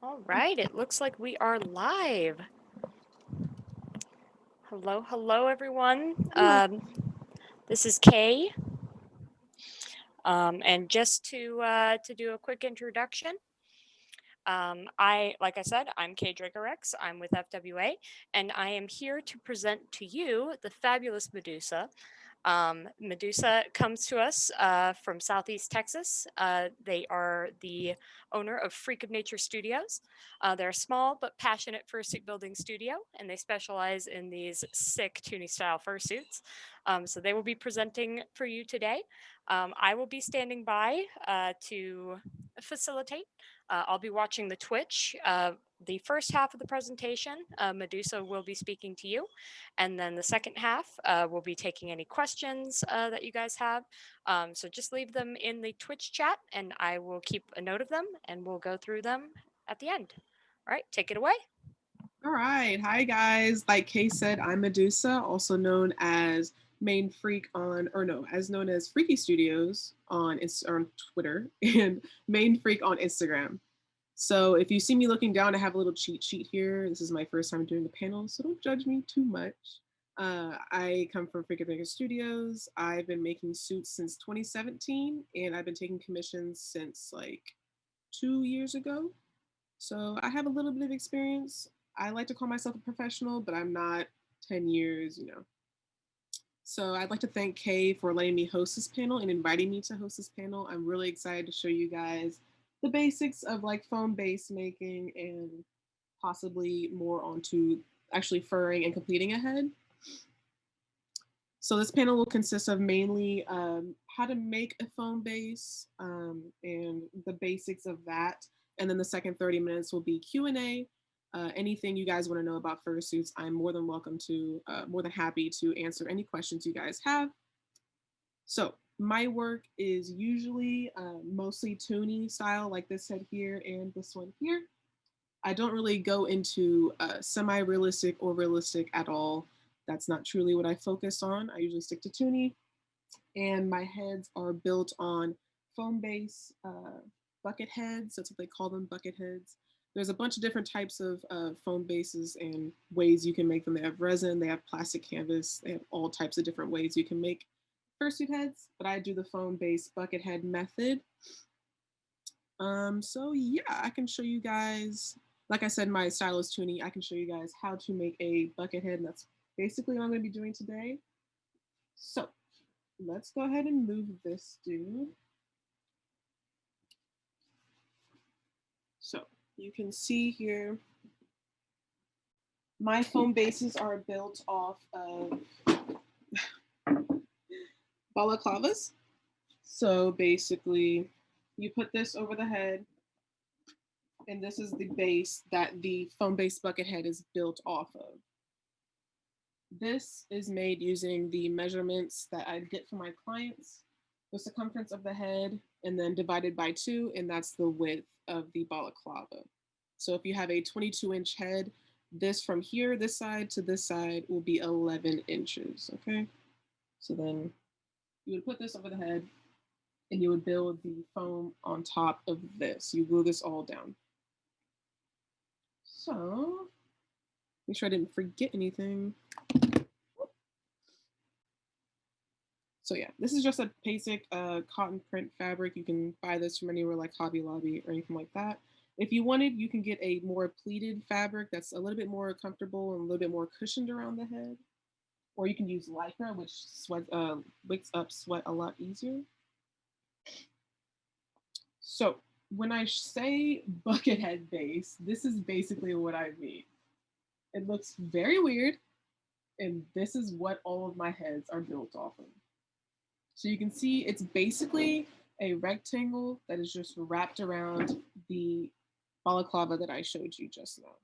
All right, it looks like we are live. Hello, everyone. This is Kay. And just to do a quick introduction, like I said, I'm Kay Dracorex. I'm with FWA, and I am here to present to you the fabulous Medusa. Medusa comes to us from Southeast Texas. They are the owner of Freak of Nature Studios. They're a small but passionate fursuit building studio, and they specialize in these sick Toonie style fursuits. So they will be presenting for you today. I will be standing by to facilitate. I'll be watching the Twitch. The first half of the presentation, Medusa will be speaking to you. And then the second half, we'll be taking any questions that you guys have. So just leave them in the Twitch chat and I will keep a note of them and we'll go through them at the end. All right, take it away. All right. Hi, guys. Like Kay said, I'm Medusa, also known as ManedFreak as known as Freaky Studios on Twitter and ManedFreak on Instagram. So if you see me looking down, I have a little cheat sheet here. This is my first time doing a panel, so don't judge me too much. I come from Freak of Nature Studios. I've been making suits since 2017, and I've been taking commissions since like 2 years ago. So I have a little bit of experience. I like to call myself a professional, but I'm not 10 years, So I'd like to thank Kay for letting me host this panel and inviting me to host this panel. I'm really excited to show you guys the basics of like foam base making and possibly more onto actually furring and completing a head. So this panel will consist of mainly how to make a foam base and the basics of that. And then the second 30 minutes will be Q&A. Anything you guys want to know about fursuits, I'm more than happy to answer any questions you guys have. So my work is usually mostly Toonie style, like this head here and this one here. I don't really go into semi-realistic or realistic at all. That's not truly what I focus on. I usually stick to Toonie, and my heads are built on foam base bucket heads. That's what they call them, bucket heads. There's a bunch of different types of foam bases and ways you can make them. They have resin, they have plastic canvas, they have all types of different ways you can make fursuit heads, but I do the foam base bucket head method. So yeah, I can show you guys, like I said, my style is Toonie. I can show you guys how to make a bucket head, and that's basically what I'm going to be doing today. So let's go ahead and move this dude. So you can see here, my foam bases are built off of balaclavas. So basically, you put this over the head, and this is the base that the foam base bucket head is built off of. This is made using the measurements that I get from my clients, the circumference of the head, and then divided by 2, and that's the width of the balaclava. So if you have a 22-inch head, this from here, this side to this side will be 11 inches, okay? So then you would put this over the head, and you would build the foam on top of this. You glue this all down. So, make sure I didn't forget anything. So yeah, this is just a basic cotton print fabric. You can buy this from anywhere like Hobby Lobby or anything like that. If you wanted, you can get a more pleated fabric that's a little bit more comfortable and a little bit more cushioned around the head. Or you can use Lycra, which wicks up sweat a lot easier. So when I say buckethead base, this is basically what I mean. It looks very weird, and this is what all of my heads are built off of. So you can see it's basically a rectangle that is just wrapped around the balaclava that I showed you just now.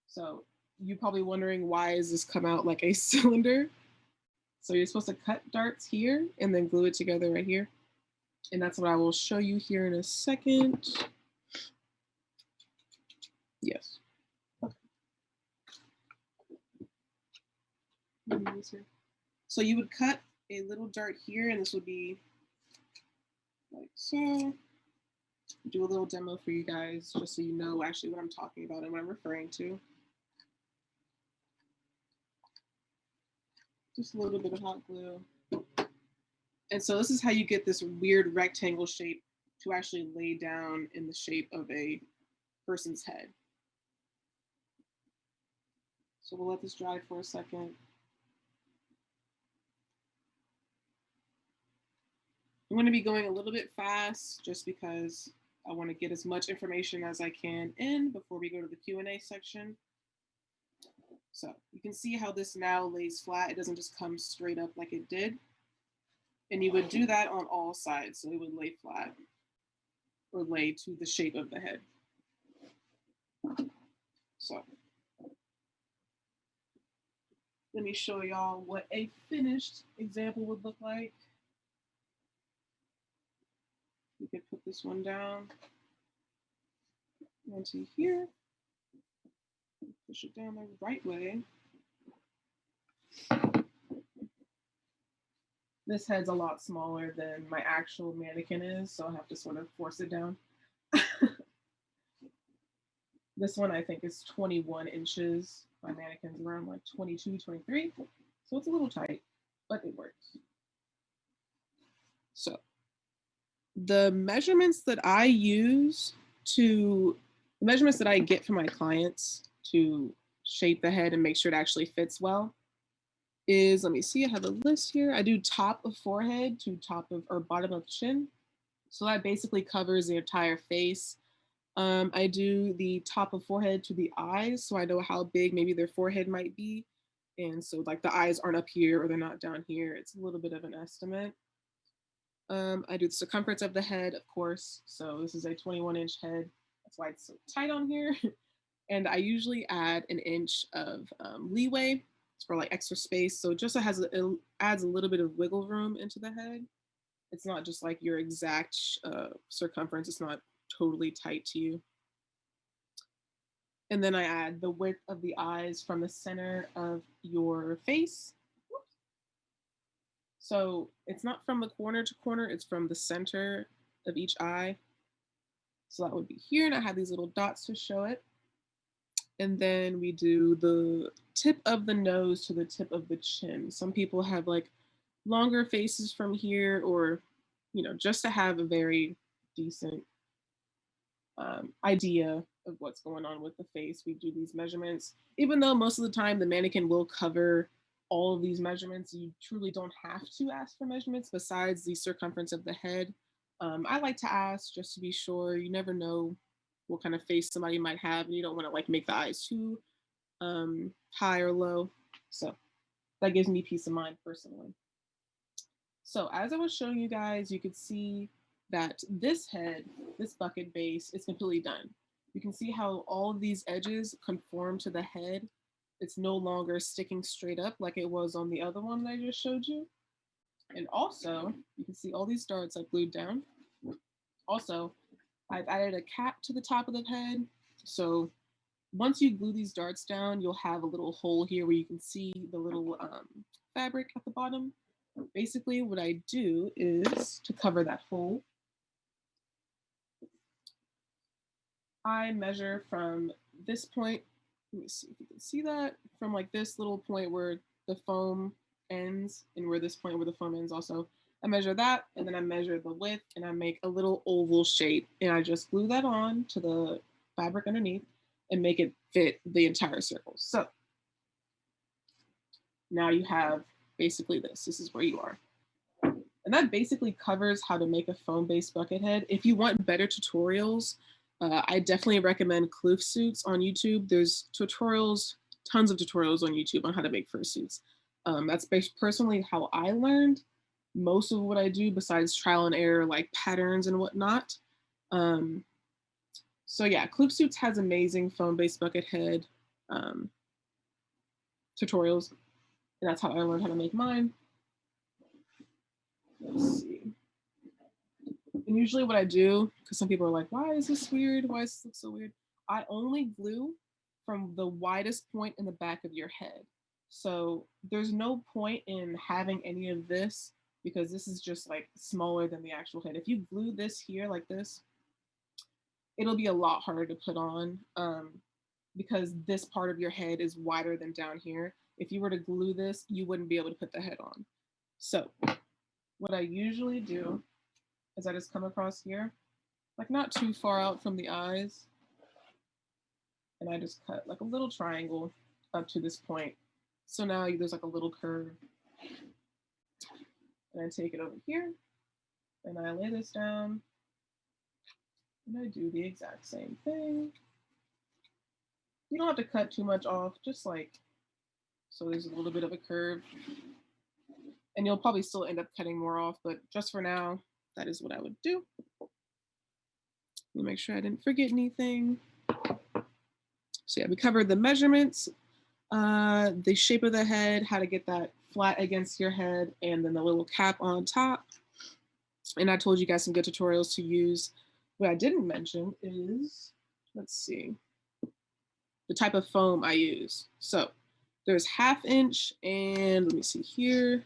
So you're probably wondering, why does this come out like a cylinder? So you're supposed to cut darts here and then glue it together right here. And that's what I will show you here in a second. Yes. Okay. So you would cut a little dart here, and this would be like so. do a little demo for you guys just so you know actually what I'm talking about and what I'm referring to. Just a little bit of hot glue. And so this is how you get this weird rectangle shape to actually lay down in the shape of a person's head. So we'll let this dry for a second. I'm going to be going a little bit fast just because I want to get as much information as I can in before we go to the Q&A section. So you can see how this now lays flat. It doesn't just come straight up like it did. And you would do that on all sides. So it would lay flat or lay to the shape of the head. So let me show y'all what a finished example would look like. You could put this one down onto here. Push it down the right way. This head's a lot smaller than my actual mannequin is, so I have to sort of force it down. This one I think is 21 inches. My mannequin's around like 22, 23. So it's a little tight, but it works. So the measurements that I get from my clients to shape the head and make sure it actually fits well is, let me see, I have a list here. I do top of forehead to top of, or bottom of chin. So that basically covers the entire face. I do the top of forehead to the eyes, so I know how big maybe their forehead might be. And so like the eyes aren't up here or they're not down here. It's a little bit of an estimate. I do the circumference of the head, of course. So this is a 21-inch head. That's why it's so tight on here. And I usually add an inch of leeway for like extra space. So just it adds a little bit of wiggle room into the head. It's not just like your exact circumference. It's not totally tight to you. And then I add the width of the eyes from the center of your face. So it's not from the corner to corner, it's from the center of each eye. So that would be here, and I have these little dots to show it. And then we do the tip of the nose to the tip of the chin. Some people have like longer faces from here, or, you know, just to have a very decent idea of what's going on with the face. We do these measurements. Even though most of the time the mannequin will cover all of these measurements, you truly don't have to ask for measurements besides the circumference of the head. I like to ask just to be sure. You never know what kind of face somebody might have, and you don't want to like make the eyes too high or low. So that gives me peace of mind personally. So as I was showing you guys, you could see that this head, this bucket base, is completely done. You can see how all of these edges conform to the head. It's no longer sticking straight up like it was on the other one that I just showed you. And also, you can see all these darts I glued down. Also, I've added a cap to the top of the head. So once you glue these darts down, you'll have a little hole here where you can see the little fabric at the bottom. Basically, what I do is, to cover that hole, I measure from this point, let me see if you can see that, from like this little point where the foam ends and where this point where the foam ends also. I measure that, and then I measure the width, and I make a little oval shape, and I just glue that on to the fabric underneath and make it fit the entire circle. So now you have basically this. This is where you are. And that basically covers how to make a foam-based bucket head. If you want better tutorials, I definitely recommend Fursuit on YouTube. There's tutorials, tons of tutorials on YouTube on how to make fursuits. That's personally how I learned most of what I do besides trial and error, like patterns and whatnot. So yeah, Fursuit has amazing foam-based bucket head tutorials, and that's how I learned how to make mine. Let's see. And usually what I do, because some people are like, why is this weird? Why does this look so weird? I only glue from the widest point in the back of your head. So there's no point in having any of this because this is just like smaller than the actual head. If you glue this here like this, it'll be a lot harder to put on because this part of your head is wider than down here. If you were to glue this, you wouldn't be able to put the head on. So what I usually do is I just come across here, like not too far out from the eyes, and I just cut like a little triangle up to this point. So now there's like a little curve. And I take it over here, and I lay this down, and I do the exact same thing. You don't have to cut too much off, just like, so there's a little bit of a curve. And you'll probably still end up cutting more off, but just for now, that is what I would do. Let me make sure I didn't forget anything. So yeah, we covered the measurements, the shape of the head, how to get that flat against your head, and then the little cap on top. And I told you guys some good tutorials to use. What I didn't mention is, let's see, the type of foam I use. So there's 1/2 inch and let me see here,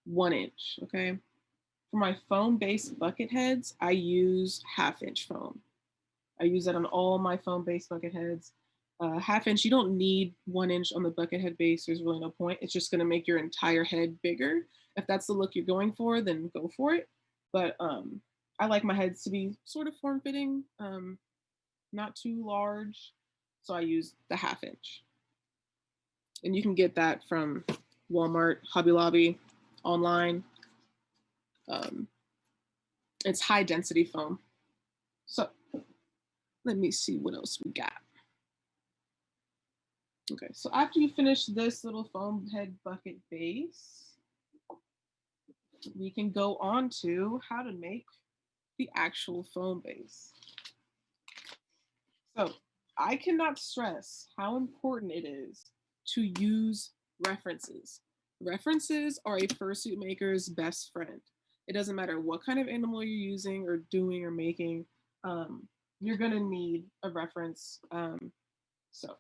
1 inch, okay? For my foam-based bucket heads, I use 1/2 inch foam. I use that on all my foam-based bucket heads. 1/2 inch, you don't need 1 inch on the Buckethead base. There's really no point. It's just gonna make your entire head bigger. If that's the look you're going for, then go for it. But I like my heads to be sort of form-fitting, not too large. So I use the 1/2 inch. And you can get that from Walmart, Hobby Lobby, online. It's high density foam. So let me see what else we got. Okay, so after you finish this little foam head bucket base, we can go on to how to make the actual foam base. So I cannot stress how important it is to use references. References are a fursuit maker's best friend. It doesn't matter what kind of animal you're using or doing or making, you're gonna need a reference. So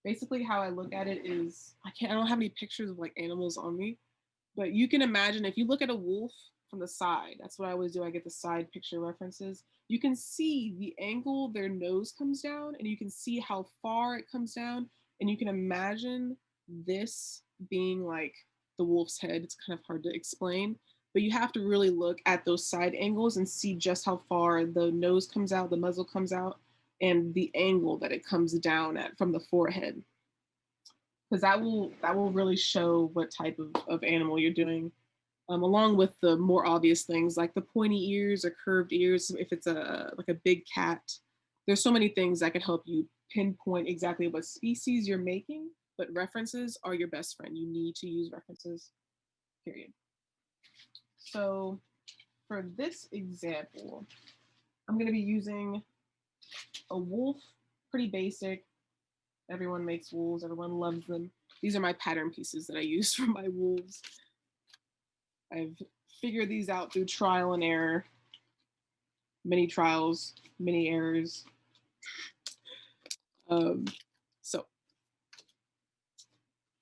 basically how I look at it is, I don't have any pictures of like animals on me, but you can imagine if you look at a wolf from the side, that's what I always do. I get the side picture references. You can see the angle their nose comes down, and you can see how far it comes down, and you can imagine this being like the wolf's head. It's kind of hard to explain, but you have to really look at those side angles and see just how far the nose comes out, the muzzle comes out, and the angle that it comes down at from the forehead. Because that will really show what type of animal you're doing. Along with the more obvious things like the pointy ears or curved ears, if it's like a big cat. There's so many things that can help you pinpoint exactly what species you're making, but references are your best friend. You need to use references, period. So for this example, I'm going to be using a wolf, pretty basic. Everyone makes wolves, everyone loves them. These are my pattern pieces that I use for my wolves. I've figured these out through trial and error, many trials, many errors. So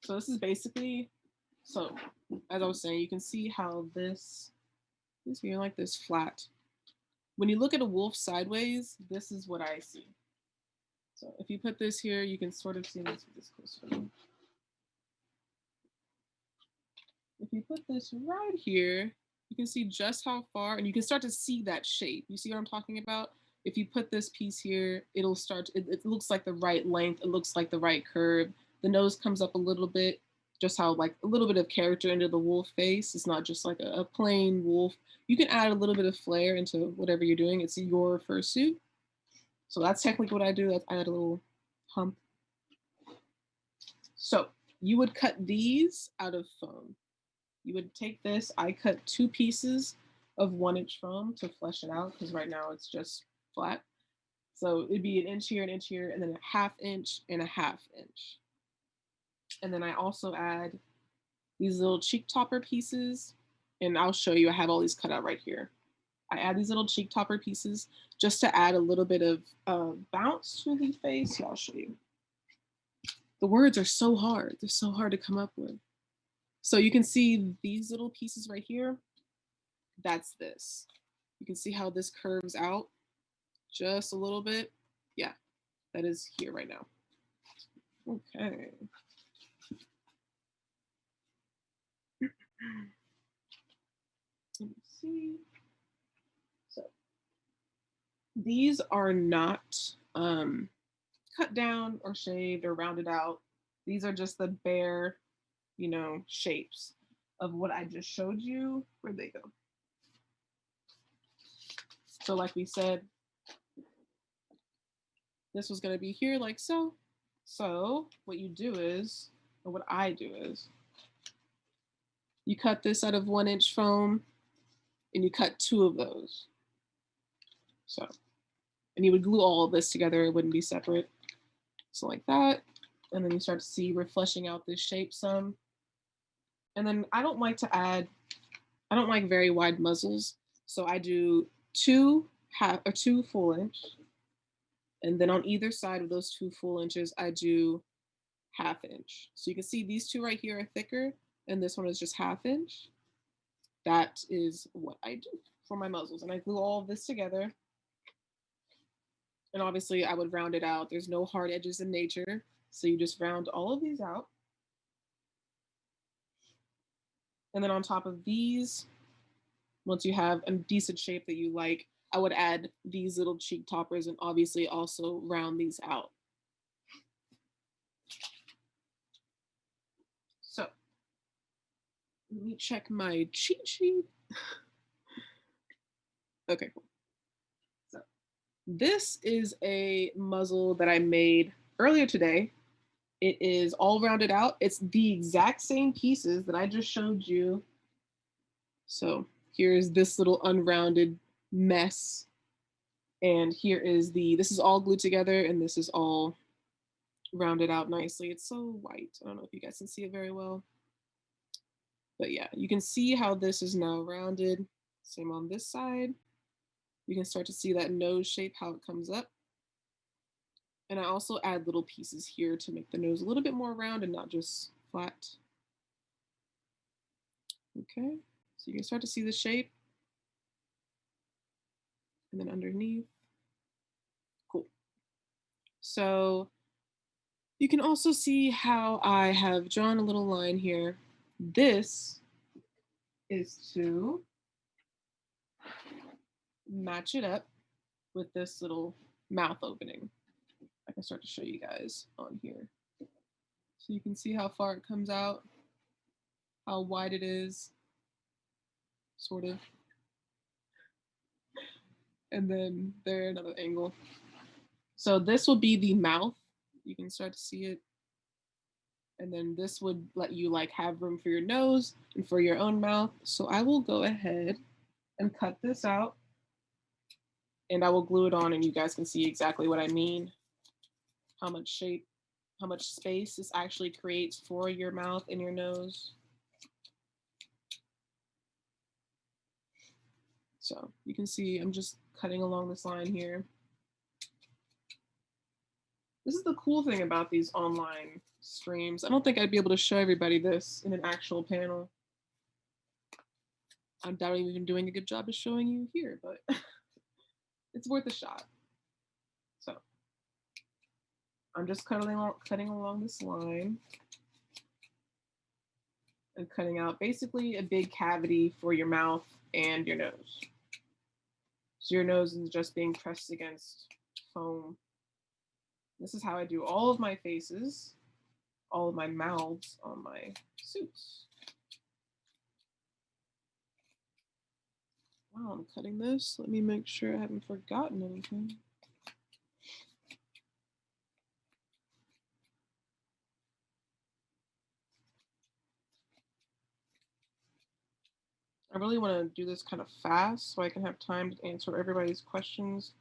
this is basically, so as I was saying, you can see how this is here like this flat. When you look at a wolf sideways, this is what I see. So if you put this here, you can sort of see this closer. If you put this right here, you can see just how far, and you can start to see that shape. You see what I'm talking about? If you put this piece here, it'll start, it looks like the right length, it looks like the right curve. The nose comes up a little bit, just how like a little bit of character into the wolf face. It's not just like a plain wolf. You can add a little bit of flair into whatever you're doing. It's your fursuit. So that's technically what I do. I add a little hump. So you would cut these out of foam. You would take this, I cut 2 pieces of 1 inch foam to flesh it out because right now it's just flat. So it'd be 1 inch here, 1 inch here, and then 1/2 inch and 1/2 inch. And then I also add these little cheek topper pieces, and I'll show you, I have all these cut out right here. I add these little cheek topper pieces just to add a little bit of bounce to the face. So I'll show you. The words are so hard. They're so hard to come up with. So you can see these little pieces right here. That's this. You can see how this curves out. just a little bit. Yeah, that is here right now. Okay. Let me see. So these are not cut down or shaved or rounded out. These are just the bare, you know, shapes of what I just showed you. Where'd they go? So like we said, this was going to be here like so. So what you do is, or what I do is, you cut this out of 1-inch foam and you cut 2 of those. So, and you would glue all of this together. It wouldn't be separate. So like that. And then you start to see we're fleshing out this shape some. And then I don't like very wide muzzles. So I do 2 full inch. And then on either side of those 2 full inches, I do 1/2 inch. So you can see these 2 right here are thicker, and this one is just 1/2 inch. That is what I do for my muzzles. And I glue all of this together. And obviously I would round it out. There's no hard edges in nature. So you just round all of these out. And then on top of these, once you have a decent shape that you like, I would add these little cheek toppers and obviously also round these out. So let me check my cheat sheet. Okay, cool. So this is a muzzle that I made earlier today. It is all rounded out. It's the exact same pieces that I just showed you. So here's this little unrounded mess. And here is this is all glued together and this is all rounded out nicely. It's so white. I don't know if you guys can see it very well. But yeah, you can see how this is now rounded. Same on this side. You can start to see that nose shape, how it comes up. And I also add little pieces here to make the nose a little bit more round and not just flat. Okay, so you can start to see the shape. And then underneath. Cool. So you can also see how I have drawn a little line here. This is to match it up with this little mouth opening. I can start to show you guys on here. So you can see how far it comes out, how wide it is, sort of. And then there, another angle. So this will be the mouth. You can start to see it. And then this would let you like have room for your nose and for your own mouth. So I will go ahead and cut this out and I will glue it on and you guys can see exactly what I mean. How much shape, how much space this actually creates for your mouth and your nose. So you can see I'm just cutting along this line here. This is the cool thing about these online streams. I don't think I'd be able to show everybody this in an actual panel. I doubt I'm even doing a good job of showing you here, but it's worth a shot. So I'm just cutting along this line and cutting out basically a big cavity for your mouth and your nose. So your nose is just being pressed against foam. This is how I do all of my faces, all of my mouths on my suits. Wow, I'm cutting this. Let me make sure I haven't forgotten anything. I really want to do this kind of fast so I can have time to answer everybody's questions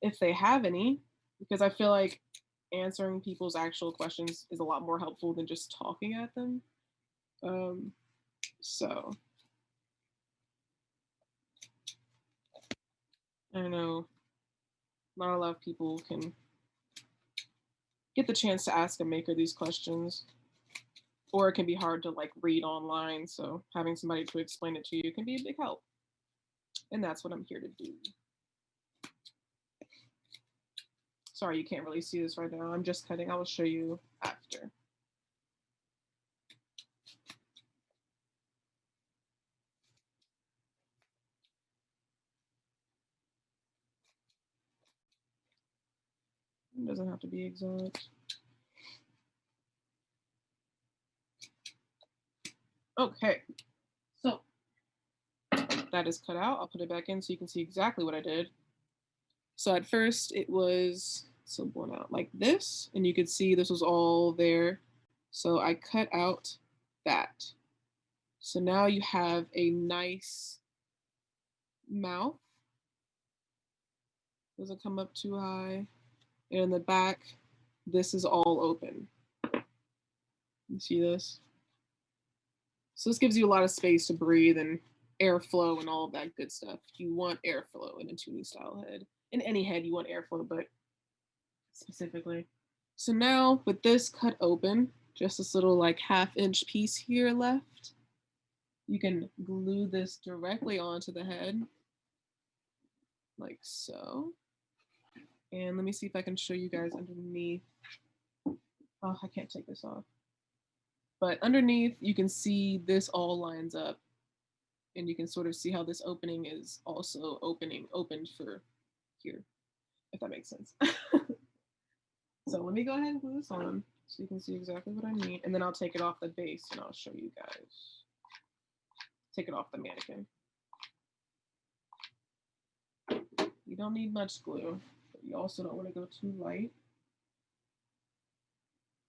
if they have any, because I feel like answering people's actual questions is a lot more helpful than just talking at them. So I know not a lot of people can get the chance to ask a maker these questions, or it can be hard to like read online. So having somebody to explain it to you can be a big help. And that's what I'm here to do. Sorry, you can't really see this right now. I'm just cutting. I will show you after. It doesn't have to be exact. Okay, so that is cut out. I'll put it back in so you can see exactly what I did. So at first it was so blown out like this, and you could see this was all there. So I cut out that. So now you have a nice mouth. Doesn't come up too high. And in the back, this is all open. You see this? So this gives you a lot of space to breathe and airflow and all of that good stuff. You want airflow in a Toonie style head. In any head, you want airflow, but specifically. So now with this cut open, just this little like 1/2-inch piece here left, you can glue this directly onto the head, like so. And let me see if I can show you guys underneath. Oh, I can't take this off. But underneath, you can see this all lines up. And you can sort of see how this opening is also opened for here, if that makes sense. So let me go ahead and glue this on so you can see exactly what I mean. And then I'll take it off the base and I'll show you guys. Take it off the mannequin. You don't need much glue, but you also don't want to go too light.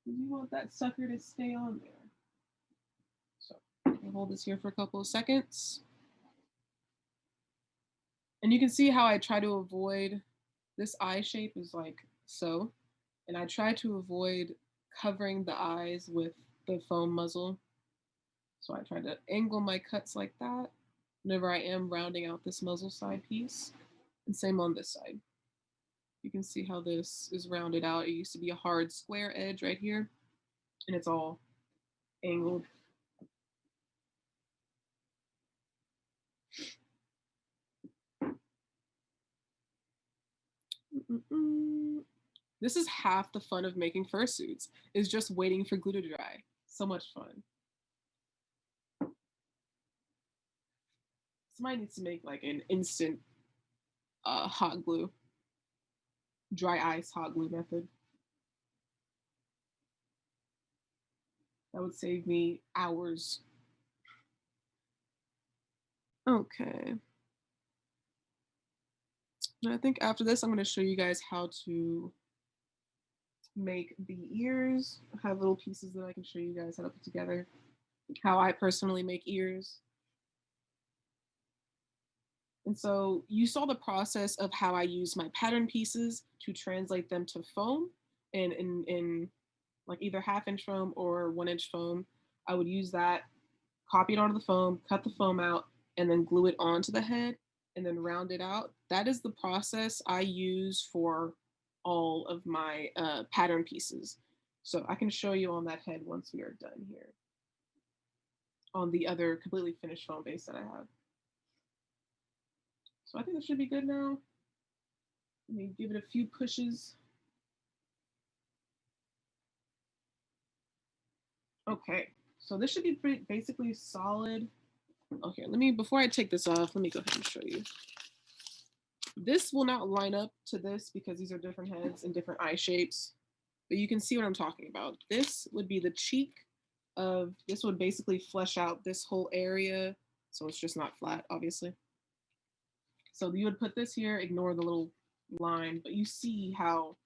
You want that sucker to stay on there. So I'll hold this here for a couple of seconds. And you can see how I try to avoid this eye shape is like so. And I try to avoid covering the eyes with the foam muzzle. So I try to angle my cuts like that whenever I am rounding out this muzzle side piece. And same on this side. You can see how this is rounded out. It used to be a hard square edge right here, and it's all angled. This is half the fun of making fursuits, is just waiting for glue to dry. So much fun. Somebody needs to make like an instant hot glue, dry ice hot glue method. That would save me hours. Okay. And I think after this, I'm going to show you guys how to make the ears. I have little pieces that I can show you guys how to put together. How I personally make ears. And so you saw the process of how I use my pattern pieces to translate them to foam. And in like either 1/2-inch foam or 1-inch foam, I would use that, copy it onto the foam, cut the foam out, and then glue it onto the head and then round it out. That is the process I use for all of my pattern pieces. So I can show you on that head once we are done here on the other completely finished foam base that I have. So I think this should be good now. Let me give it a few pushes. Okay, so this should be pretty basically solid. Okay, before I take this off, let me go ahead and show you. This will not line up to this because these are different heads and different eye shapes, but you can see what I'm talking about. This would be the cheek of, this would basically flesh out this whole area. So it's just not flat, obviously. So you would put this here, ignore the little line, but you see how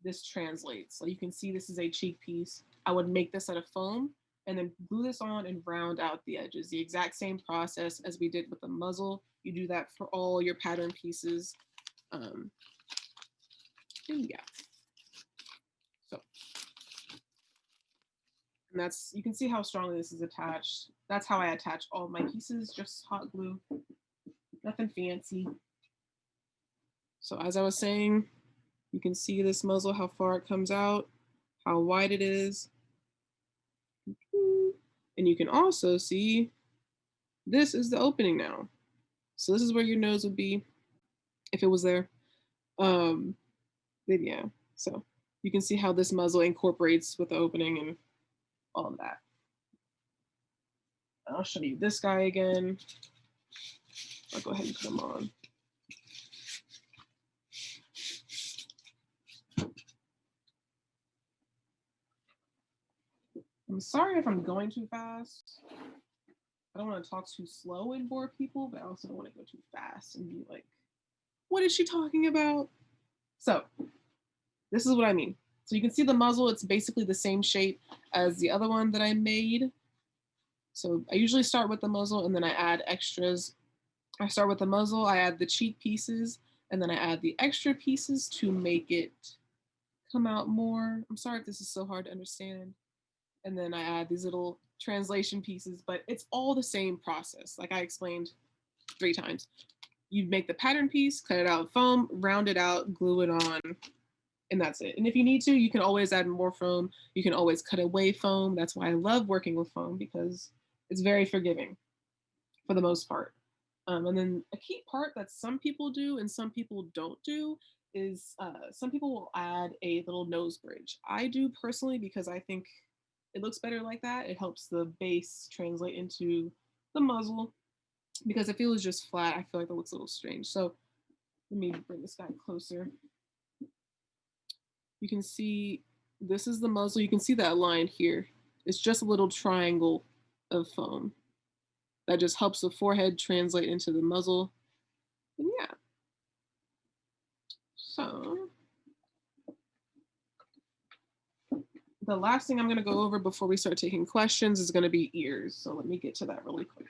this translates. So you can see this is a cheek piece. I would make this out of foam and then glue this on and round out the edges. The exact same process as we did with the muzzle. You do that for all your pattern pieces. And yeah. So, and that's, you can see how strongly this is attached. That's how I attach all my pieces, just hot glue, nothing fancy. So as I was saying, you can see this muzzle, how far it comes out, how wide it is. And you can also see this is the opening now. So this is where your nose would be if it was there. But yeah, So you can see how this muzzle incorporates with the opening and all of that. I'll show you this guy again. I'll go ahead and put him on. I'm sorry if I'm going too fast. I don't want to talk too slow and bore people, but I also don't want to go too fast and be like, what is she talking about? So this is what I mean. So you can see the muzzle, it's basically the same shape as the other one that I made. So I usually start with the muzzle and then I add extras. I start with the muzzle, I add the cheek pieces, and then I add the extra pieces to make it come out more. I'm sorry if this is so hard to understand. And then I add these little translation pieces, but it's all the same process. Like I explained 3 times. You make the pattern piece, cut it out with foam, round it out, glue it on, and that's it. And if you need to, you can always add more foam. You can always cut away foam. That's why I love working with foam, because it's very forgiving for the most part. And then a key part that some people do and some people don't do is some people will add a little nose bridge. I do personally because I think it looks better like that. It helps the base translate into the muzzle, because if it was just flat, I feel like it looks a little strange. So let me bring this guy closer. You can see this is the muzzle. You can see that line here. It's just a little triangle of foam that just helps the forehead translate into the muzzle. And yeah. So the last thing I'm going to go over before we start taking questions is going to be ears. So let me get to that really quick.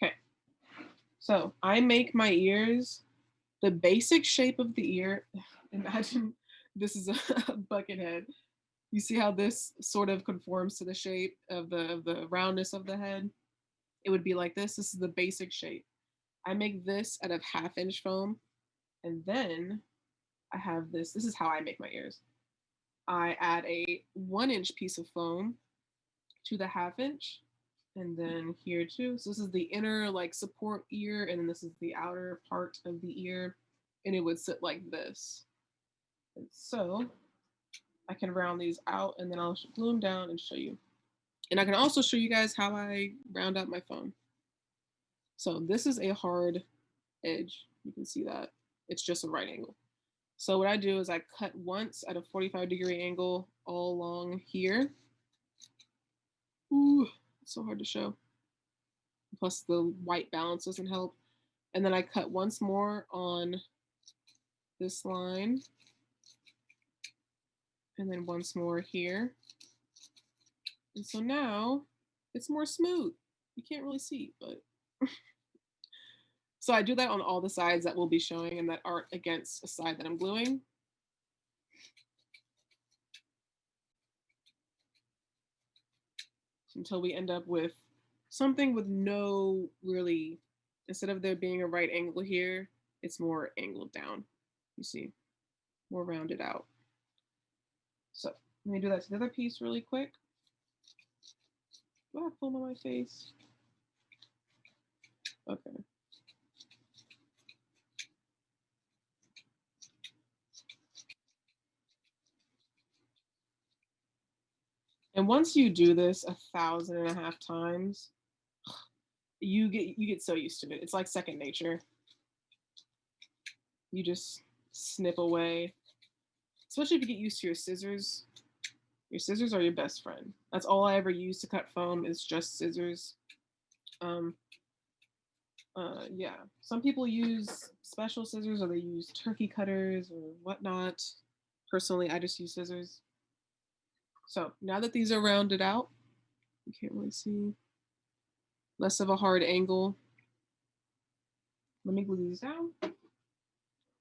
Okay, so I make my ears the basic shape of the ear. Imagine this is a buckethead. You see how this sort of conforms to the shape of the roundness of the head? It would be like this. This is the basic shape. I make this out of 1/2 inch foam, and then I have this. This is how I make my ears. I add a 1-inch piece of foam to the 1/2 inch, and then here too. So this is the inner like support ear, and then this is the outer part of the ear, and it would sit like this. And so I can round these out, and then I'll glue them down and show you. And I can also show you guys how I round out my foam. So this is a hard edge. You can see that. It's just a right angle. So what I do is I cut once at a 45-degree angle all along here. Ooh, it's so hard to show. Plus the white balance doesn't help. And then I cut once more on this line. And then once more here. And so now it's more smooth. You can't really see, but so I do that on all the sides that we'll be showing and that aren't against a side that I'm gluing. Until we end up with something with no really, instead of there being a right angle here, it's more angled down. You see, more rounded out. So let me do that to the other piece really quick. Do I have foam on my face? Okay. And once you do this 1,500 times, you get so used to it. It's like second nature. You just snip away. Especially if you get used to your scissors. Your scissors are your best friend. That's all I ever use to cut foam is just scissors. Yeah. Some people use special scissors or they use turkey cutters or whatnot. Personally, I just use scissors. So now that these are rounded out, you can't really see, less of a hard angle. Let me glue these down.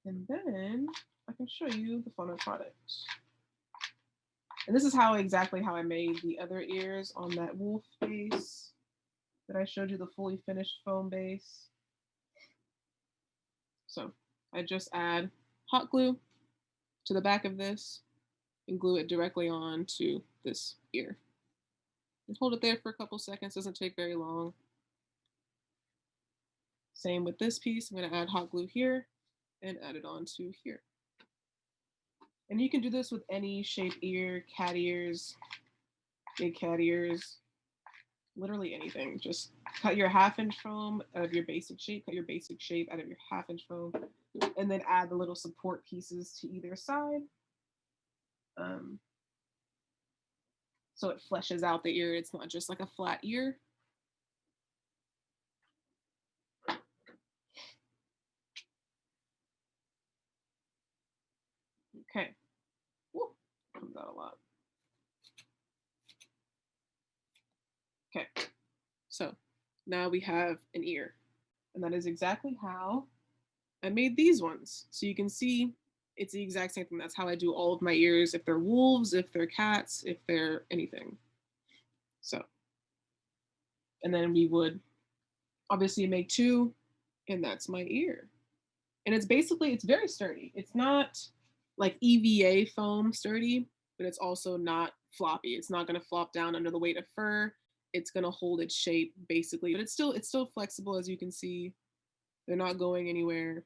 And then I can show you the final product. And this is exactly how I made the other ears on that wolf base that I showed you, the fully finished foam base. So I just add hot glue to the back of this and glue it directly onto this ear. And hold it there for a couple seconds, doesn't take very long. Same with this piece. I'm going to add hot glue here and add it onto here. And you can do this with any shape ear, cat ears, big cat ears, literally anything. Just cut your 1/2-inch foam out of your basic shape, cut your basic shape out of your 1/2-inch foam, and then add the little support pieces to either side. So it fleshes out the ear. It's not just like a flat ear. Okay. Woo, comes out a lot. Okay. So now we have an ear. And that is exactly how I made these ones. So you can see it's the exact same thing. That's how I do all of my ears, if they're wolves, if they're cats, if they're anything. So, and then we would obviously make 2, and that's my ear. And it's basically, it's very sturdy. It's not like EVA foam sturdy, but it's also not floppy. It's not going to flop down under the weight of fur. It's going to hold its shape basically, but it's still flexible. As you can see, they're not going anywhere,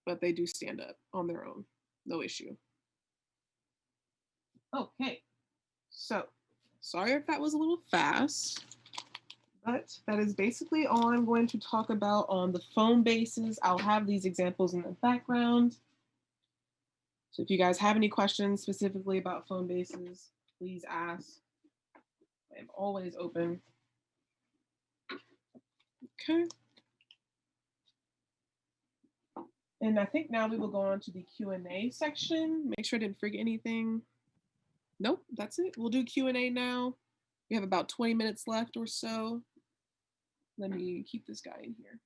but they do stand up on their own. No issue. Okay. So sorry if that was a little fast, but that is basically all I'm going to talk about on the foam bases. I'll have these examples in the background. So if you guys have any questions specifically about foam bases, please ask. I am always open. Okay. And I think now we will go on to the Q&A section. Make sure I didn't forget anything. Nope, that's it. We'll do Q&A now. We have about 20 minutes left or so. Let me keep this guy in here.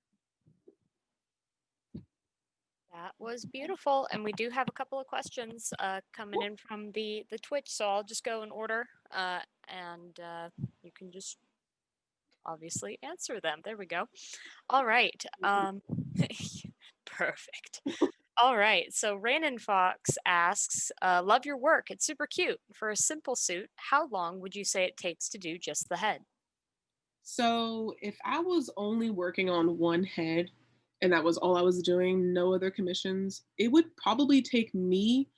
That was beautiful. And we do have a couple of questions coming in from the Twitch. So I'll just go in order and you can just obviously answer them. There we go. All right. Perfect. All right. So Rainin Fox asks, love your work. It's super cute. For a simple suit, how long would you say it takes to do just the head? So if I was only working on one head and that was all I was doing, no other commissions, it would probably take me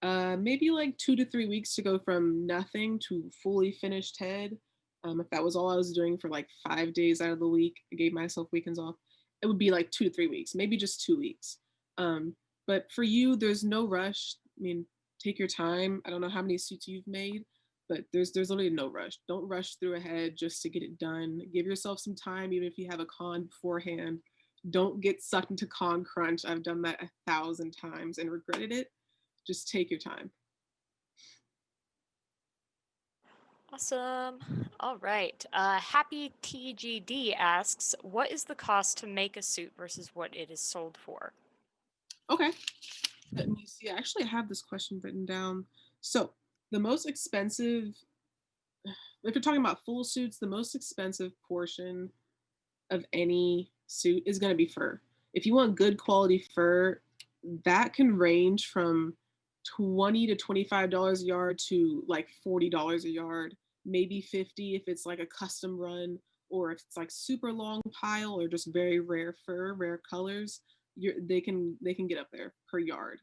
maybe like 2 to 3 weeks to go from nothing to fully finished head. If that was all I was doing for like 5 days out of the week, I gave myself weekends off, it would be like 2 to 3 weeks, maybe just 2 weeks. But for you, there's no rush. I mean, take your time. I don't know how many suits you've made, but there's literally no rush. Don't rush through ahead just to get it done. Give yourself some time, even if you have a con beforehand. Don't get sucked into con crunch. I've done that 1,000 times and regretted it. Just take your time. Awesome. All right. Happy TGD asks, what is the cost to make a suit versus what it is sold for? Okay. Let me see. I actually have this question written down. So the most expensive, if you're talking about full suits, the most expensive portion of any suit is going to be fur. If you want good quality fur, that can range from $20 to $25 a yard to like $40 a yard, maybe 50 if it's like a custom run, or if it's like super long pile or just very rare fur, rare colors, they can get up there per yard.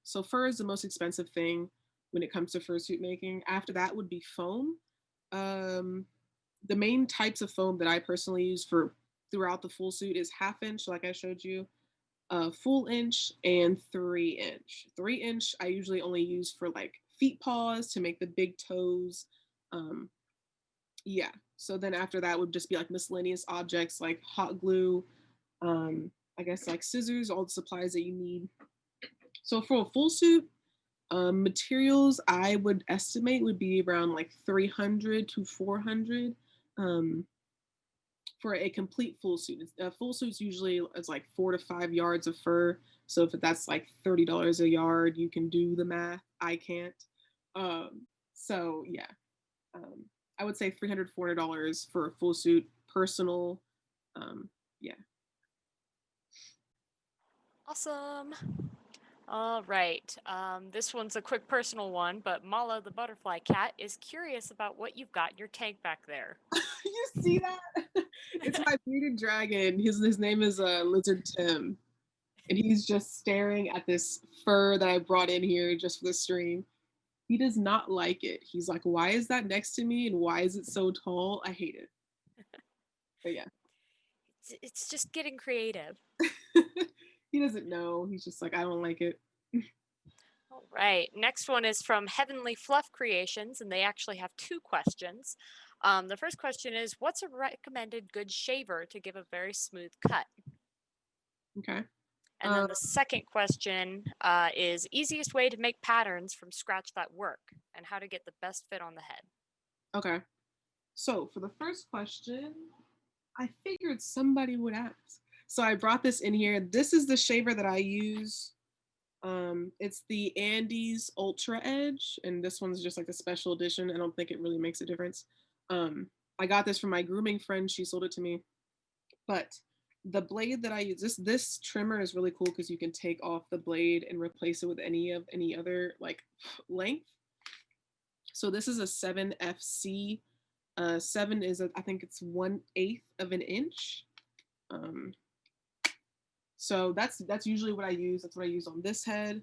So fur is the most expensive thing when it comes to fursuit making. After that would be foam. The main types of foam that I personally use for throughout the full suit is 1/2 inch, like I showed you, full inch, and 3 inch. 3 inch I usually only use for like feet paws to make the big toes. Yeah. So then after that would just be like miscellaneous objects like hot glue, I guess like scissors, all the supplies that you need. So for a full suit, materials I would estimate would be around like 300 to 400 for a complete full suit. A full suit's usually it's like 4 to 5 yards of fur. So if that's like $30 a yard, you can do the math. I can't. So yeah, I would say $300, $400 for a full suit, personal. Yeah. Awesome. All right. This one's a quick personal one, but Mala the butterfly cat is curious about what you've got in your tank back there. You see that? It's my bearded dragon. His name is Lizard Tim, and he's just staring at this fur that I brought in here just for the stream. He does not like it. He's like, "Why is that next to me? And why is it so tall? I hate it." But yeah, It's just getting creative. he doesn't know. He's just like, "I don't like it." All right. Next one is from Heavenly Fluff Creations, and they actually have two questions. The first question is, what's a recommended good shaver to give a very smooth cut? Okay. And then the second question is easiest way to make patterns from scratch that work and how to get the best fit on the head. Okay. So for the first question, I figured somebody would ask. So I brought this in here. This is the shaver that I use. It's the Andes Ultra Edge, and this one's just like a special edition. I don't think it really makes a difference. I got this from my grooming friend. She sold it to me. But the blade that I use, this trimmer is really cool because you can take off the blade and replace it with any other like length. So this is a 7FC. 7 is I think it's 1/8 of an inch. Um, so that's usually what I use. That's what I use on this head.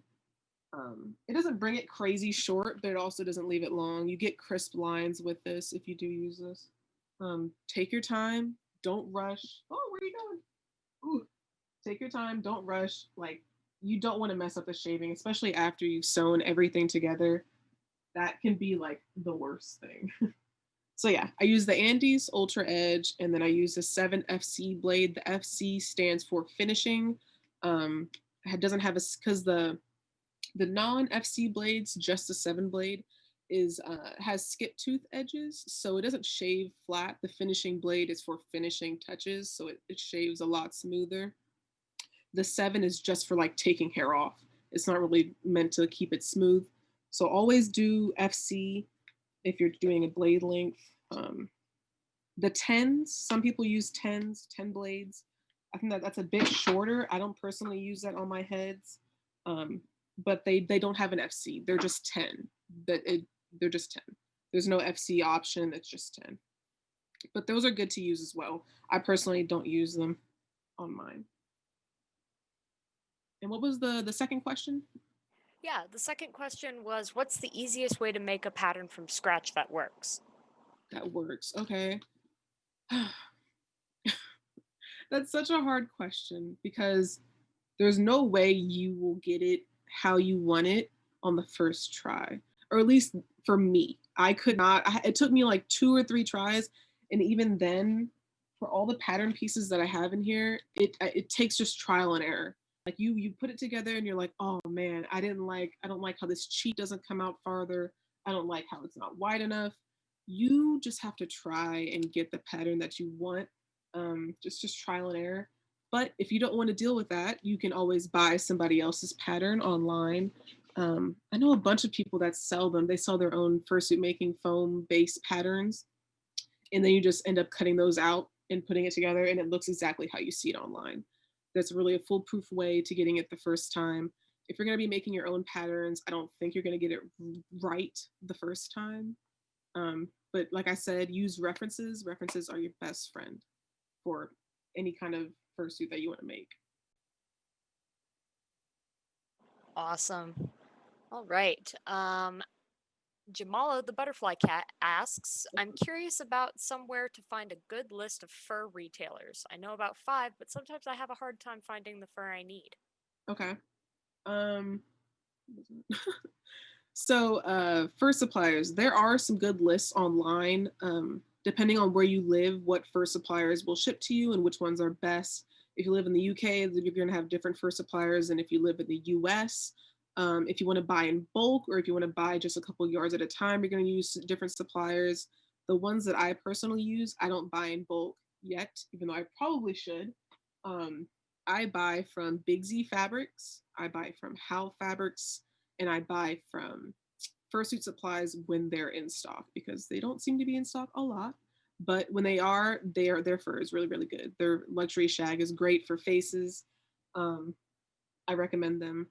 It doesn't bring it crazy short, but it also doesn't leave it long. You get crisp lines with this if you do use this. Take your time. Don't rush. Oh, where are you going? Ooh, take your time. Don't rush. Like, you don't want to mess up the shaving, especially after you've sewn everything together. That can be like the worst thing. So yeah, I use the Andes Ultra Edge, and then I use the 7FC blade. The FC stands for finishing. It doesn't have a, because the non-FC blades, just the 7 blade, is has skip tooth edges, so it doesn't shave flat. The finishing blade is for finishing touches, so it shaves a lot smoother. The 7 is just for like taking hair off. It's not really meant to keep it smooth. So always do FC if you're doing a blade length. The 10s, some people use 10 blades. I think that's a bit shorter. I don't personally use that on my heads, but they don't have an FC. They're just 10. They're just 10. There's no FC option. It's just 10. But those are good to use as well. I personally don't use them on mine. And what was the second question? Yeah, the second question was what's the easiest way to make a pattern from scratch that works? That works. Okay. That's such a hard question because there's no way you will get it how you want it on the first try. Or at least for me. I could not. It took me like 2 or 3 tries, and even then, for all the pattern pieces that I have in here, it takes just trial and error. Like you put it together and you're like, oh man, I don't like how this cheat doesn't come out farther. I don't like how it's not wide enough. You just have to try and get the pattern that you want. Just trial and error. But if you don't want to deal with that, you can always buy somebody else's pattern online. I know a bunch of people that sell them. They sell their own fursuit making foam base patterns, and then you just end up cutting those out and putting it together, and it looks exactly how you see it online. That's really a foolproof way to getting it the first time. If you're going to be making your own patterns, I don't think you're going to get it right the first time. But like I said, use references. References are your best friend for any kind of fursuit that you want to make. Awesome. All right. Jamala the butterfly cat asks, I'm curious about somewhere to find a good list of fur retailers. I know about 5, but sometimes I have a hard time finding the fur I need. Okay. So fur suppliers, there are some good lists online. Depending on where you live, what fur suppliers will ship to you and which ones are best. If you live in the UK, you're going to have different fur suppliers than if you live in the US. If you want to buy in bulk or if you want to buy just a couple yards at a time, you're going to use different suppliers. The ones that I personally use, I don't buy in bulk yet, even though I probably should. I buy from Big Z Fabrics, I buy from Howl Fabrics, and I buy from Fursuit Supplies when they're in stock because they don't seem to be in stock a lot. But when they are, their fur is really, really good. Their luxury shag is great for faces. I recommend them.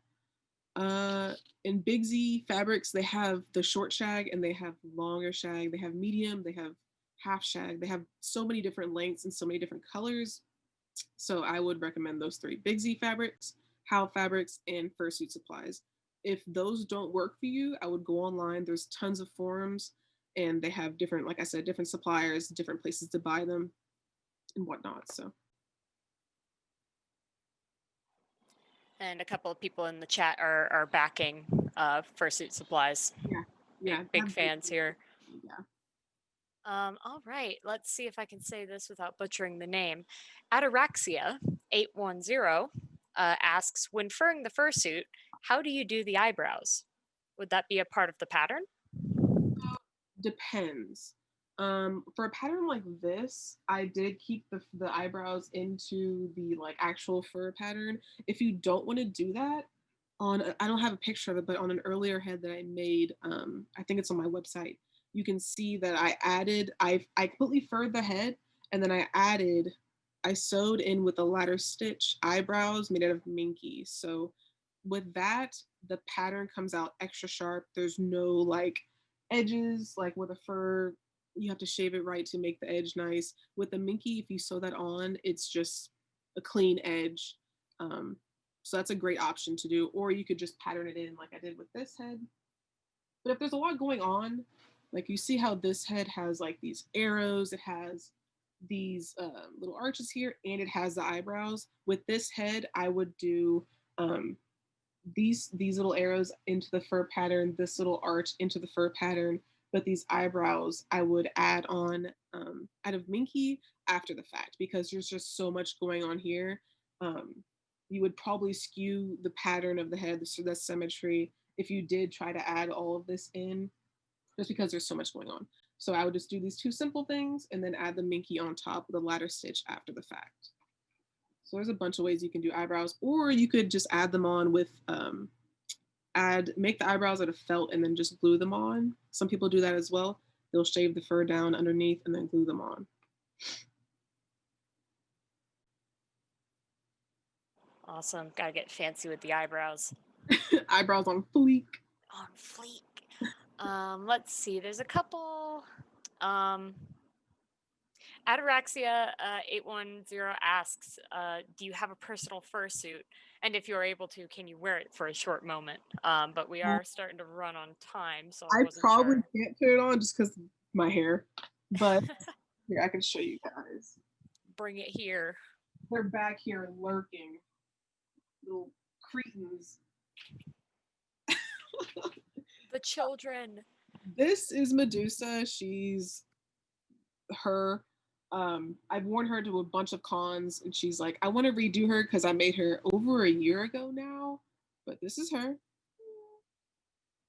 In Big Z Fabrics, they have the short shag and they have longer shag. They have medium, they have half shag. They have so many different lengths and so many different colors. So I would recommend those three: Big Z Fabrics, How Fabrics, and Fursuit Supplies. If those don't work for you, I would go online. There's tons of forums, and they have different, like I said, different suppliers, different places to buy them, and whatnot. So And a couple of people in the chat are backing Fursuit Supplies. yeah, yeah, Big fans here. Yeah. All right, let's see if I can say this without butchering the name. Ataraxia810 asks, when furring the fursuit, how do you do the eyebrows? Would that be a part of the pattern? Depends. For a pattern like this, I did keep the eyebrows into the like actual fur pattern. If you don't want to do that, I don't have a picture of it, but on an earlier head that I made, I think it's on my website, you can see that I completely furred the head, and then I sewed in with a ladder stitch eyebrows made out of minky. So with that, the pattern comes out extra sharp. There's no like edges like with a fur. You have to shave it right to make the edge nice. With the minky, if you sew that on, it's just a clean edge. Um, so that's a great option to do. Or you could just pattern it in like I did with this head. But if there's a lot going on, like you see how this head has like these arrows, it has these little arches here, and it has the eyebrows. With this head, I would do um, these little arrows into the fur pattern, this little arch into the fur pattern, but these eyebrows I would add on out of minky after the fact, because there's just so much going on here. Um, you would probably skew the pattern of the head, so the symmetry, if you did try to add all of this in, just because there's so much going on. So I would just do these two simple things and then add the minky on top with a ladder stitch after the fact. So there's a bunch of ways you can do eyebrows, or you could just add them on with make the eyebrows out of felt and then just glue them on. Some people do that as well. They'll shave the fur down underneath and then glue them on. Awesome. Gotta get fancy with the eyebrows. Eyebrows on fleek. On fleek. Let's see. There's a couple. Ataraxia810 asks, do you have a personal fursuit? And if you're able to, can you wear it for a short moment? But we are starting to run on time, so I wasn't probably sure. can't put it on just because my hair, but here, I can show you guys. Bring it here. They're back here lurking. Little cretins. The children. This is Medusa. She's her. I've worn her to a bunch of cons, and she's like, I want to redo her because I made her over a year ago now, but this is her.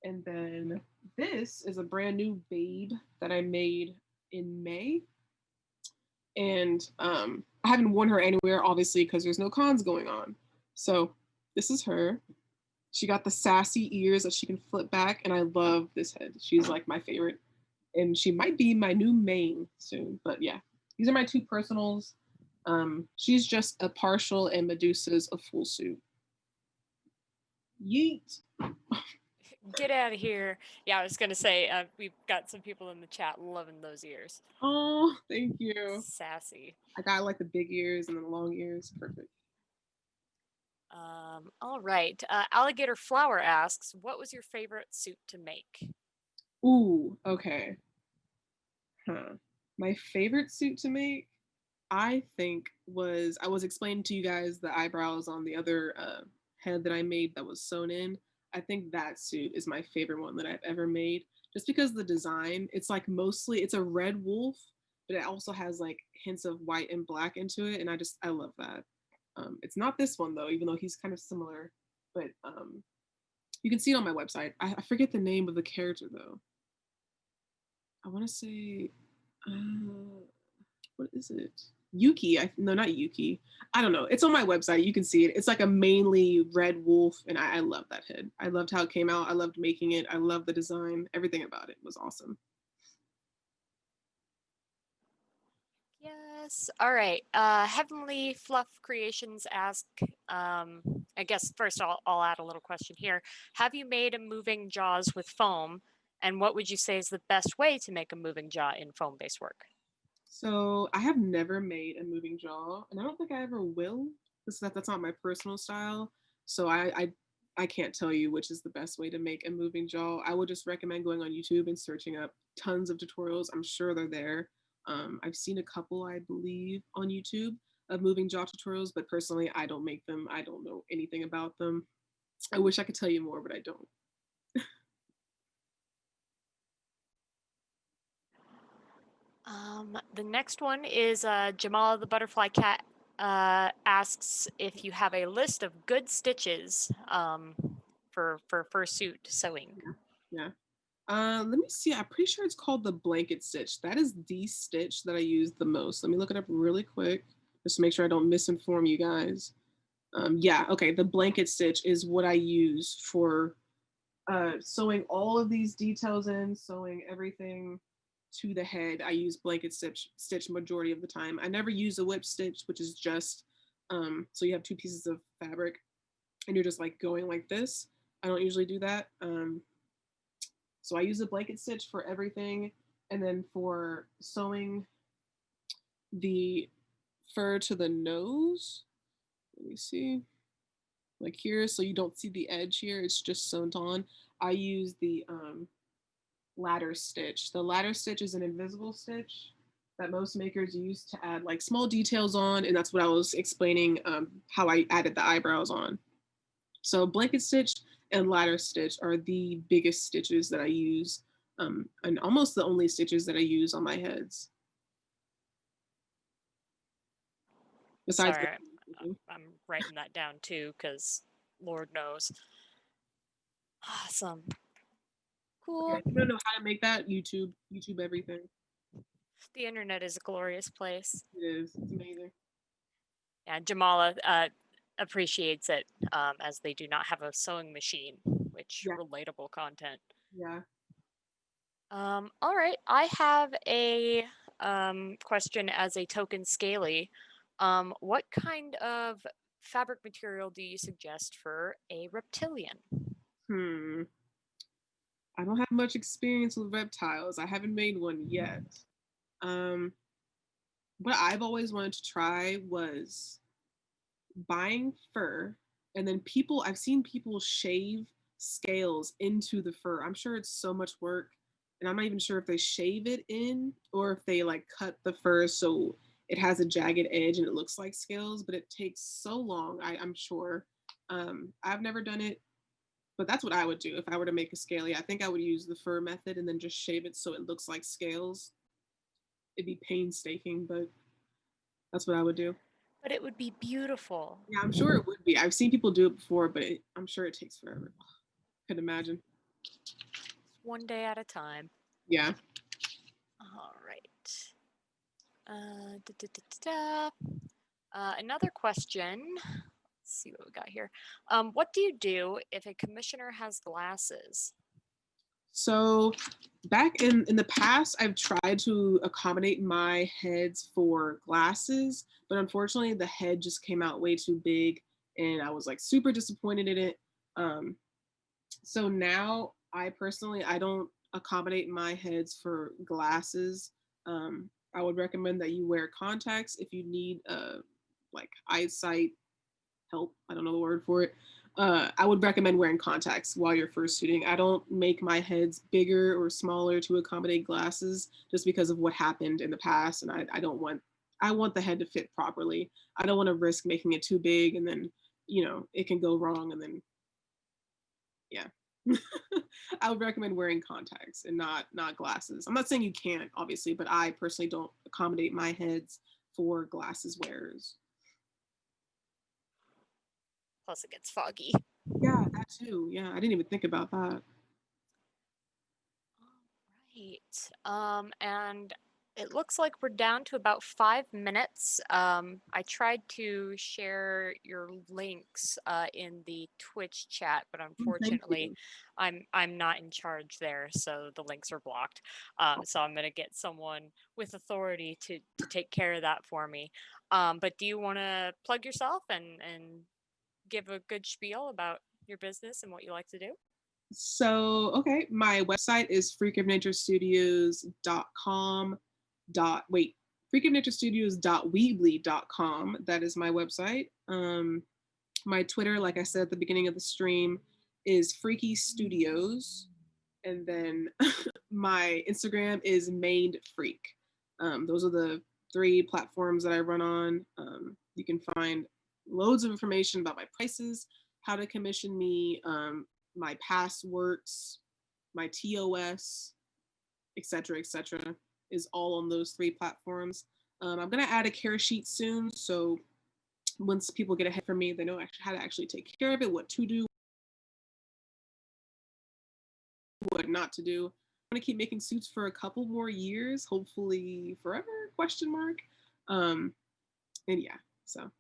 And then this is a brand new Babe that I made in May. And I haven't worn her anywhere, obviously, because there's no cons going on. So this is her. She got the sassy ears that she can flip back, and I love this head. She's like my favorite. And she might be my new main soon. But yeah, these are my two personals. She's just a partial, and Medusa's a full suit. Yeet. Get out of here. Yeah, I was going to say, we've got some people in the chat loving those ears. Oh, thank you. Sassy. I got like the big ears and then the long ears. Perfect. All right. Alligator Flower asks, what was your favorite suit to make? Ooh, okay. My favorite suit to make, I think, I was explaining to you guys the eyebrows on the other head that I made that was sewn in. I think that suit is my favorite one that I've ever made, just because the design, it's like mostly, it's a red wolf, but it also has like hints of white and black into it, and I love that. It's not this one though, even though he's kind of similar, but you can see it on my website. I forget the name of the character though. I want to say, what is it? Yuki. No, not Yuki. I don't know. It's on my website. You can see it. It's like a mainly red wolf, and I love that head. I loved how it came out. I loved making it. I loved the design. Everything about it was awesome. Yes. All right. Heavenly Fluff Creations ask, I guess first I'll add a little question here. Have you made a moving jaws with foam? And what would you say is the best way to make a moving jaw in foam-based work? So I have never made a moving jaw, and I don't think I ever will, because that's not my personal style. So I can't tell you which is the best way to make a moving jaw. I would just recommend going on YouTube and searching up tons of tutorials. I'm sure they're there. I've seen a couple, I believe, on YouTube of moving jaw tutorials, but personally, I don't make them. I don't know anything about them. I wish I could tell you more, but I don't. The next one is Jamal the Butterfly Cat asks if you have a list of good stitches for fursuit sewing. Yeah. Let me see. I'm pretty sure it's called the blanket stitch. That is the stitch that I use the most. Let me look it up really quick just to make sure I don't misinform you guys. Yeah, okay. The blanket stitch is what I use for sewing all of these details in, sewing everything to the head. I use blanket stitch majority of the time. I never use a whip stitch, which is just so you have two pieces of fabric and you're just like going like this. I don't usually do that. So I use a blanket stitch for everything. And then for sewing the fur to the nose, let me see, like here, so you don't see the edge here, it's just sewn on. I use the ladder stitch. The ladder stitch is an invisible stitch that most makers use to add like small details on, and that's what I was explaining how I added the eyebrows on. So blanket stitch and ladder stitch are the biggest stitches that I use, and almost the only stitches that I use on my heads. Besides, Sorry, I'm writing that down too because Lord knows. Awesome. Cool. okay, if you don't know how to make that, YouTube everything. The internet is a glorious place. It is. It's amazing. Yeah, Jamala appreciates it as they do not have a sewing machine, which Yeah. relatable content. Yeah. All right, I have a question as a token scaly. What kind of fabric material do you suggest for a reptilian? Hmm. I don't have much experience with reptiles. I haven't made one yet. Um, what I've always wanted to try was buying fur, and then I've seen people shave scales into the fur. I'm sure it's so much work, and I'm not even sure if they shave it in or if they like cut the fur so it has a jagged edge and it looks like scales, but it takes so long. I'm sure. I've never done it, but that's what I would do if I were to make a scaly. I think I would use the fur method and then just shave it so it looks like scales. It'd be painstaking, but that's what I would do. But it would be beautiful. Yeah, I'm sure it would be. I've seen people do it before, but I'm sure it takes forever. Could imagine. One day at a time. Yeah. All right. Da, da, da, da, another question. Let's see what we got here. What do you do if a commissioner has glasses? So back in the past, I've tried to accommodate my heads for glasses, but unfortunately, the head just came out way too big, and I was like super disappointed in it. Um, so now I don't accommodate my heads for glasses. I would recommend that you wear contacts if you need like eyesight help. I don't know the word for it. I would recommend wearing contacts while you're fursuiting. I don't make my heads bigger or smaller to accommodate glasses just because of what happened in the past, and I don't want. I want the head to fit properly. I don't want to risk making it too big and then it can go wrong and then yeah. I would recommend wearing contacts and not glasses. I'm not saying you can't, obviously, but I personally don't accommodate my heads for glasses wearers. Plus, it gets foggy. Yeah, that too. Yeah, I didn't even think about that. Right. And it looks like we're down to about 5 minutes. I tried to share your links in the Twitch chat, but Thank unfortunately, you. I'm not in charge there, so the links are blocked. So I'm gonna get someone with authority to take care of that for me. But do you want to plug yourself and give a good spiel about your business and what you like to do? So, okay, my website is freakofnaturestudios.com. Wait. freakofnaturestudios.weebly.com. That is my website. My Twitter, like I said at the beginning of the stream, is Freaky Studios. And then my Instagram is ManedFreak. Those are the 3 platforms that I run on. You can find loads of information about my prices, how to commission me, my past works, my TOS, etc., is all on those 3 platforms. I'm gonna add a care sheet soon, so once people get ahead from me, they know how to actually take care of it, what to do, what not to do. I'm gonna keep making suits for a couple more years, hopefully forever? Question mark. And yeah, so.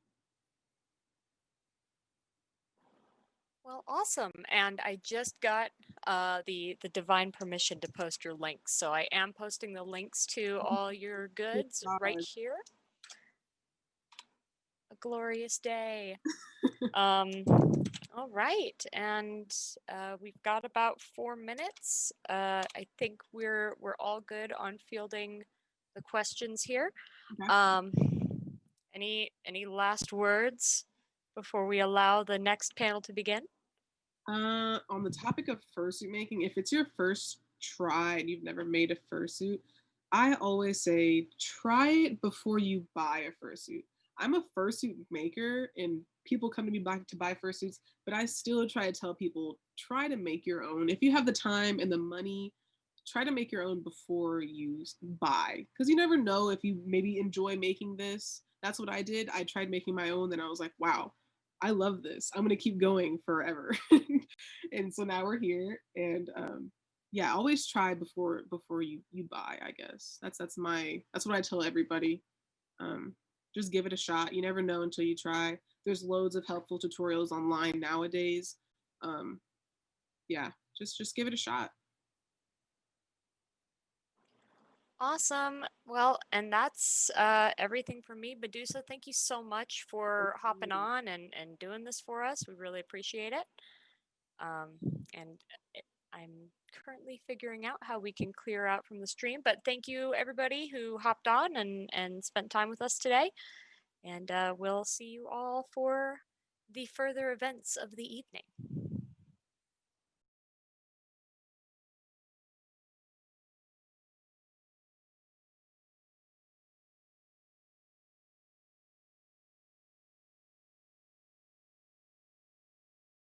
Well, awesome. And I just got the divine permission to post your links. So I am posting the links to all your goods right here. A glorious day. All right, and we've got about 4 minutes. I think we're all good on fielding the questions here. Okay. Any last words before we allow the next panel to begin? On the topic of fursuit making, if it's your first try and you've never made a fursuit, I always say try it before you buy a fursuit. I'm a fursuit maker and people come to me to buy fursuits, but I still try to tell people try to make your own. If you have the time and the money, try to make your own before you buy, because you never know if you maybe enjoy making this. That's what I did. I tried making my own, then I was like, wow, I love this. I'm gonna keep going forever. And so now we're here, and yeah, always try before you buy. I guess that's what I tell everybody. Um, just give it a shot. You never know until you try. There's loads of helpful tutorials online nowadays. Um, yeah, just give it a shot. Awesome. Well, and that's everything from me. Medusa, thank you so much for hopping on and doing this for us. We really appreciate it. Um, and I'm currently figuring out how we can clear out from the stream, but thank you everybody who hopped on and spent time with us today. And we'll see you all for the further events of the evening.